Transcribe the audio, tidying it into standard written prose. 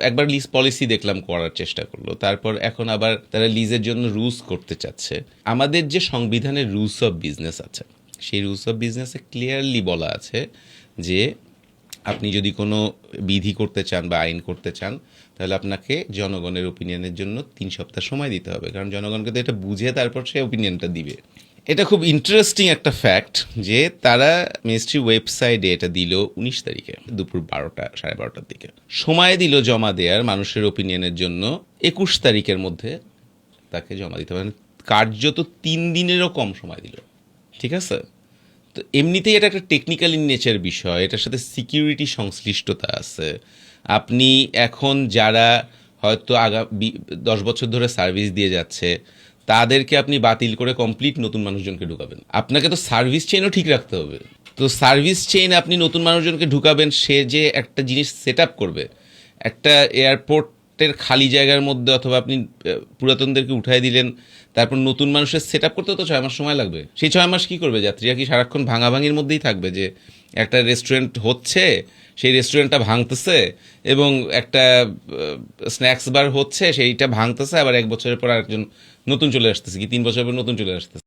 একবার lease policy দেখলাম করার চেষ্টা করলো, তারপর এখন আবার তারা লিজের জন্য রুলস করতে চাচ্ছে। আমাদের যে সংবিধানের রুলস অফ বিজনেস আছে, সেই রুলস অফ বিজনেসে ক্লিয়ারলি বলা আছে যে আপনি যদি কোনো বিধি করতে চান বা আইন করতে চান, তাহলে আপনাকে জনগণের ওপিনিয়নের জন্য 3 সপ্তাহ সময় দিতে হবে, কারণ জনগণকে তো এটা বুঝে তারপর সে ওপিনিয়নটা দিবে। এটা খুব ইন্টারেস্টিং একটা ফ্যাক্ট যে তারা মিনিস্ট্রি ওয়েবসাইটে এটা দিল 19 তারিখে দুপুর 12টা 12:30টার দিকে। সময় দিল জমা দেওয়ার মানুষের ওপিনিয়নের জন্য 21 তারিখের মধ্যে তাকে জমা দিতে হবে, মানে কার্যত 3 দিনেরও কম সময় দিল। ঠিক আছে, তো এমনিতেই এটা একটা টেকনিক্যাল ইন নেচার বিষয়, এটার সাথে সিকিউরিটি সংশ্লিষ্টতা আছে। আপনি এখন যারা হয়তো 10 বছর ধরে সার্ভিস দিয়ে যাচ্ছে, তাদেরকে আপনি বাতিল করে কমপ্লিট নতুন মানুষজনকে ঢুকাবেন। আপনাকে তো সার্ভিস চেইনও ঠিক রাখতে হবে। তো সার্ভিস চেইন আপনি নতুন মানুষজনকে ঢুকাবেন, সে যে একটা জিনিস সেট আপ করবে, একটা এয়ারপোর্টের খালি জায়গার মধ্যে, অথবা আপনি পুরাতনদেরকে উঠাই দিলেন, তারপর নতুন মানুষের সেট আপ করতে তো 6 মাস সময় লাগবে। সেই 6 মাস কি করবে যাত্রীরা? কি সারাক্ষণ ভাঙাভাঙির মধ্যেই থাকবে যে একটা রেস্টুরেন্ট হচ্ছে, সেই রেস্টুরেন্টটা ভাঙতেছে, এবং একটা স্ন্যাক্স বার হচ্ছে, সেইটা ভাঙতেছে, আবার 1 বছরের পর আরেকজন নতুন চলে আসতেছে, কি 3 বছরের পর নতুন চলে আসতেছে।